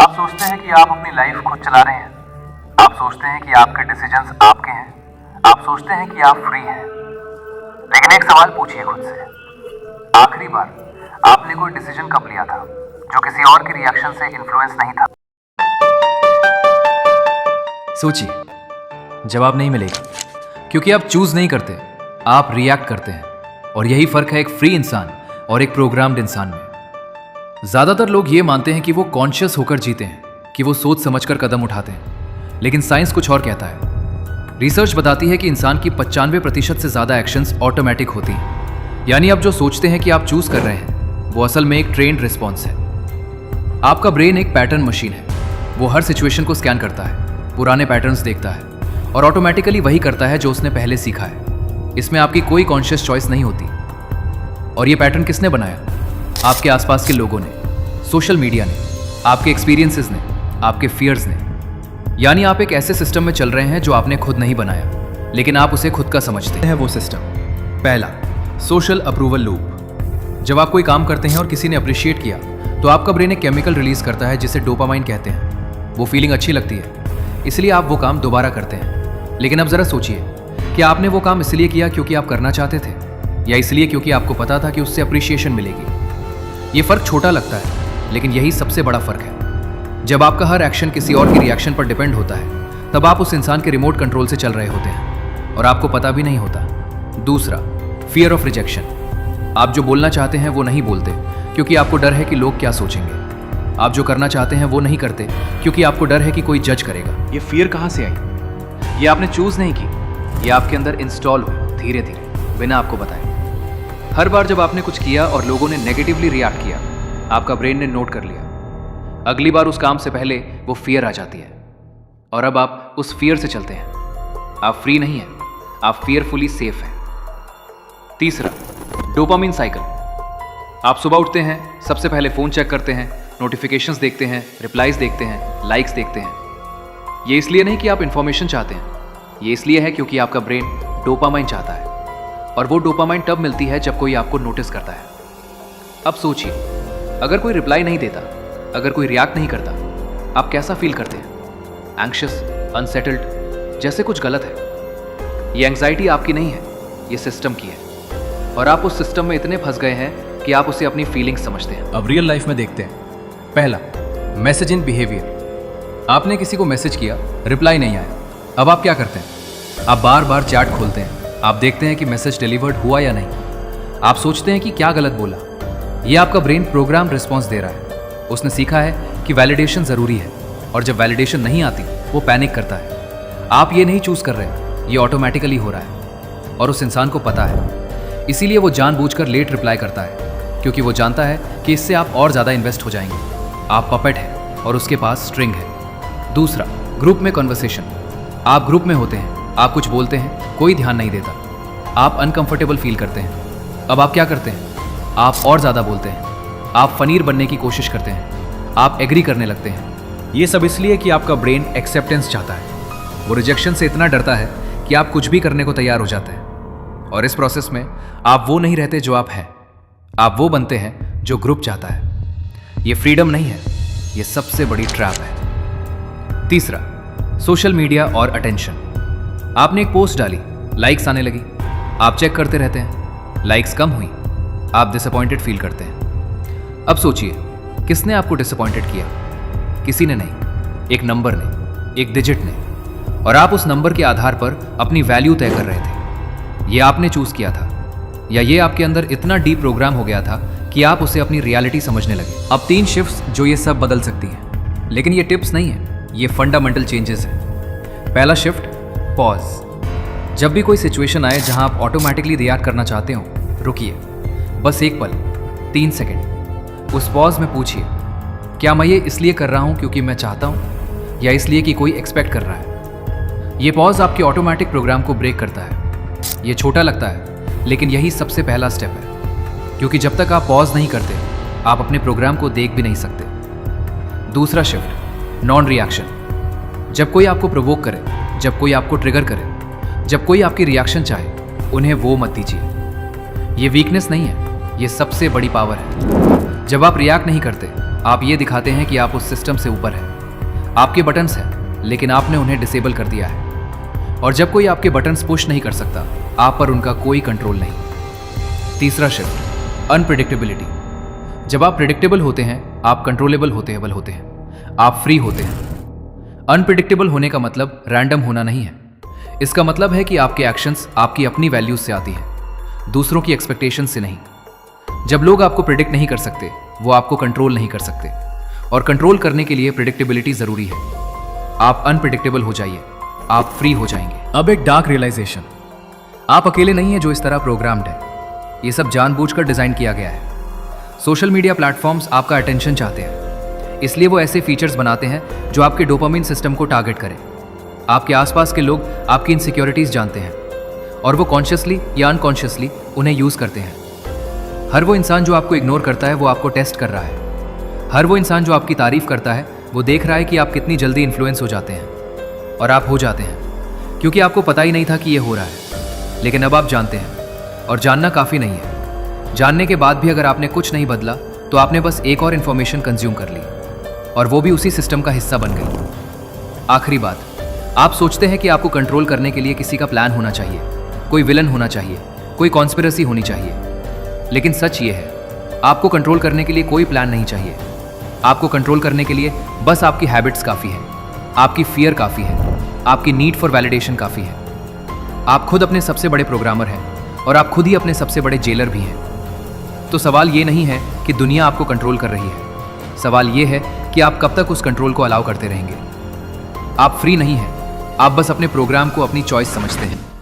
आप सोचते हैं कि आप अपनी लाइफ खुद चला रहे हैं। आप सोचते हैं कि आपके डिसीजंस आपके हैं। आप सोचते हैं कि आप फ्री हैं। लेकिन एक सवाल पूछिए खुद से, आखिरी बार आपने कोई डिसीजन कब लिया था जो किसी और के रिएक्शन से इन्फ्लुएंस नहीं था? सोचिए, जवाब नहीं मिलेगा, क्योंकि आप चूज नहीं करते, आप रिएक्ट करते हैं। और यही फर्क है एक फ्री इंसान और एक प्रोग्राम्ड इंसान में। ज्यादातर लोग ये मानते हैं कि वो कॉन्शियस होकर जीते हैं, कि वो सोच समझकर कदम उठाते हैं, लेकिन साइंस कुछ और कहता है। रिसर्च बताती है कि इंसान की 95% से ज्यादा एक्शंस ऑटोमेटिक होती हैं। यानी आप जो सोचते हैं कि आप चूज कर रहे हैं, वो असल में एक ट्रेन्ड रिस्पॉन्स है। आपका ब्रेन एक पैटर्न मशीन है। वो हर सिचुएशन को स्कैन करता है, पुराने पैटर्न्स देखता है और ऑटोमेटिकली वही करता है जो उसने पहले सीखा है। इसमें आपकी कोई कॉन्शियस चॉइस नहीं होती। और ये पैटर्न किसने बनाया? आपके आसपास के लोगों ने, सोशल मीडिया ने, आपके एक्सपीरियंसेस ने, आपके फियर्स ने। यानी आप एक ऐसे सिस्टम में चल रहे हैं जो आपने खुद नहीं बनाया, लेकिन आप उसे खुद का समझते हैं। वो सिस्टम पहला, सोशल अप्रूवल लूप। जब आप कोई काम करते हैं और किसी ने अप्रिशिएट किया, तो आपका ब्रेन एक केमिकल रिलीज करता है जिसे डोपामाइन कहते हैं। वो फीलिंग अच्छी लगती है, इसलिए आप वो काम दोबारा करते हैं। लेकिन अब जरा सोचिए कि आपने वो काम इसलिए किया क्योंकि आप करना चाहते थे, या इसलिए क्योंकि आपको पता था कि उससे अप्रिशिएशन मिलेगी। ये फर्क छोटा लगता है, लेकिन यही सबसे बड़ा फर्क है। जब आपका हर एक्शन किसी और के रिएक्शन पर डिपेंड होता है, तब आप उस इंसान के रिमोट कंट्रोल से चल रहे होते हैं और आपको पता भी नहीं होता। दूसरा, फियर ऑफ रिजेक्शन। आप जो बोलना चाहते हैं वो नहीं बोलते क्योंकि आपको डर है कि लोग क्या सोचेंगे। आप जो करना चाहते हैं वो नहीं करते क्योंकि आपको डर है कि कोई जज करेगा। ये फियर कहाँ से आई? ये आपने चूज नहीं की, ये आपके अंदर इंस्टॉल हुई धीरे धीरे, बिना आपको बताए। हर बार जब आपने कुछ किया और लोगों ने नेगेटिवली रिएक्ट किया, आपका ब्रेन ने नोट कर लिया। अगली बार उस काम से पहले वो फियर आ जाती है और अब आप उस फियर से चलते हैं। आप फ्री नहीं हैं, आप फियरफुली सेफ हैं। तीसरा, डोपामिन साइकिल। आप सुबह उठते हैं, सबसे पहले फोन चेक करते हैं, नोटिफिकेशंस देखते हैं, रिप्लाईज देखते हैं, लाइक्स देखते हैं। ये इसलिए नहीं कि आप इंफॉर्मेशन चाहते हैं, ये इसलिए है क्योंकि आपका ब्रेन डोपामाइन चाहता है। और वो डोपामाइन तब मिलती है जब कोई आपको नोटिस करता है। अब सोचिए, अगर कोई रिप्लाई नहीं देता, अगर कोई रिएक्ट नहीं करता, आप कैसा फील करते हैं? एंग्शियस, अनसेटल्ड, जैसे कुछ गलत है। ये एंग्जाइटी आपकी नहीं है, ये सिस्टम की है। और आप उस सिस्टम में इतने फंस गए हैं कि आप उसे अपनी फीलिंग्स समझते हैं। अब रियल लाइफ में देखते हैं। पहला, मैसेज इन बिहेवियर। आपने किसी को मैसेज किया, रिप्लाई नहीं आया। अब आप क्या करते हैं? आप बार बार चैट खोलते हैं, आप देखते हैं कि मैसेज डिलीवर्ड हुआ या नहीं। आप सोचते हैं कि क्या गलत बोला। ये आपका ब्रेन प्रोग्राम रिस्पॉन्स दे रहा है। उसने सीखा है कि वैलिडेशन जरूरी है, और जब वैलिडेशन नहीं आती, वो पैनिक करता है। आप ये नहीं चूज कर रहे, ये ऑटोमेटिकली हो रहा है और उस इंसान को पता है। इसीलिए वो जानबूझकर लेट रिप्लाई करता है, क्योंकि वो जानता है कि इससे आप और ज्यादा इन्वेस्ट हो जाएंगे। आप पपेट हैं और उसके पास स्ट्रिंग है। दूसरा, ग्रुप में कन्वर्सेशन। आप ग्रुप में होते हैं, आप कुछ बोलते हैं, कोई ध्यान नहीं देता, आप अनकंफर्टेबल फील करते हैं। अब आप क्या करते हैं? आप और ज़्यादा बोलते हैं, आप फनीर बनने की कोशिश करते हैं, आप एग्री करने लगते हैं। ये सब इसलिए कि आपका ब्रेन एक्सेप्टेंस चाहता है। वो रिजेक्शन से इतना डरता है कि आप कुछ भी करने को तैयार हो जाते हैं। और इस प्रोसेस में आप वो नहीं रहते जो आप हैं, आप वो बनते हैं जो ग्रुप चाहता है। ये फ्रीडम नहीं है, ये सबसे बड़ी ट्रैप है। तीसरा, सोशल मीडिया और अटेंशन। आपने एक पोस्ट डाली, लाइक्स आने लगी, आप चेक करते रहते हैं, लाइक्स कम हुई, आप डिसअपॉइंटेड फील करते हैं। अब सोचिए, किसने आपको डिसअपॉइंटेड किया? किसी ने नहीं, एक नंबर ने, एक डिजिट ने। और आप उस नंबर के आधार पर अपनी वैल्यू तय कर रहे थे। ये आपने चूज किया था, या ये आपके अंदर इतना डीप प्रोग्राम हो गया था कि आप उसे अपनी रियलिटी समझने लगे। अब 3 शिफ्ट्स जो ये सब बदल सकती हैं, लेकिन ये टिप्स नहीं है, ये फंडामेंटल चेंजेस हैं। पहला शिफ्ट, पॉज। जब भी कोई सिचुएशन आए जहां आप ऑटोमेटिकली रिएक्ट करना चाहते हो, रुकिए, बस एक पल, 3 सेकंड। उस पॉज में पूछिए, क्या मैं ये इसलिए कर रहा हूं क्योंकि मैं चाहता हूं, या इसलिए कि कोई एक्सपेक्ट कर रहा है? ये पॉज आपके ऑटोमेटिक प्रोग्राम को ब्रेक करता है। ये छोटा लगता है, लेकिन यही सबसे पहला स्टेप है, क्योंकि जब तक आप पॉज नहीं करते, आप अपने प्रोग्राम को देख भी नहीं सकते। दूसरा शिफ्ट, नॉन रिएक्शन। जब कोई आपको प्रोवोक करे, जब कोई आपको ट्रिगर करे, जब कोई आपकी रिएक्शन चाहे, उन्हें वो मत दीजिए। ये वीकनेस नहीं है, ये सबसे बड़ी पावर है। जब आप रिएक्ट नहीं करते, आप ये दिखाते हैं कि आप उस सिस्टम से ऊपर हैं। आपके बटन्स हैं, लेकिन आपने उन्हें डिसेबल कर दिया है। और जब कोई आपके बटन्स पुश नहीं कर सकता, आप पर उनका कोई कंट्रोल नहीं। तीसरा शिफ्ट, अनप्रिडिक्टेबिलिटी। जब आप प्रिडिक्टेबल होते हैं, आप कंट्रोलेबल होते हैं, आप फ्री होते हैं। अनप्रिडिक्टेबल होने का मतलब रैंडम होना नहीं है। इसका मतलब है कि आपके एक्शंस आपकी अपनी वैल्यूज से आती हैं, दूसरों की एक्सपेक्टेशंस से नहीं। जब लोग आपको प्रिडिक्ट नहीं कर सकते, वो आपको कंट्रोल नहीं कर सकते, और कंट्रोल करने के लिए प्रिडिक्टेबिलिटी जरूरी है। आप अनप्रिडिक्टेबल हो जाइए, आप फ्री हो जाएंगे। अब एक डार्क रियलाइजेशन, आप अकेले नहीं है जो इस तरह प्रोग्राम्ड है। ये सब जानबूझकर डिजाइन किया गया है। सोशल मीडिया प्लेटफॉर्म्स आपका अटेंशन चाहते हैं, इसलिए वो ऐसे फीचर्स बनाते हैं जो आपके डोपामिन सिस्टम को टारगेट करें। आपके आसपास के लोग आपकी इनसिक्योरिटीज जानते हैं, और वो कॉन्शियसली या अनकॉन्शियसली उन्हें यूज करते हैं। हर वो इंसान जो आपको इग्नोर करता है, वो आपको टेस्ट कर रहा है। हर वो इंसान जो आपकी तारीफ करता है, वो देख रहा है कि आप कितनी जल्दी इन्फ्लुएंस हो जाते हैं। और आप हो जाते हैं, क्योंकि आपको पता ही नहीं था कि ये हो रहा है, लेकिन अब आप जानते हैं। और जानना काफ़ी नहीं है। जानने के बाद भी अगर आपने कुछ नहीं बदला, तो आपने बस एक और इन्फॉर्मेशन कंज्यूम कर ली, और वो भी उसी सिस्टम का हिस्सा बन गई। आखिरी बात, आप सोचते हैं कि आपको कंट्रोल करने के लिए किसी का प्लान होना चाहिए, कोई विलन होना चाहिए, कोई कॉन्स्पिरेसी होनी चाहिए। लेकिन सच ये है, आपको कंट्रोल करने के लिए कोई प्लान नहीं चाहिए। आपको कंट्रोल करने के लिए बस आपकी हैबिट्स काफ़ी है, आपकी फियर काफ़ी है, आपकी नीड फॉर वैलिडेशन काफ़ी है। आप खुद अपने सबसे बड़े प्रोग्रामर हैं, और आप खुद ही अपने सबसे बड़े जेलर भी हैं। तो सवाल ये नहीं है कि दुनिया आपको कंट्रोल कर रही है, सवाल ये है कि आप कब तक उस कंट्रोल को अलाउ करते रहेंगे। आप फ्री नहीं हैं, आप बस अपने प्रोग्राम को अपनी चॉइस समझते हैं।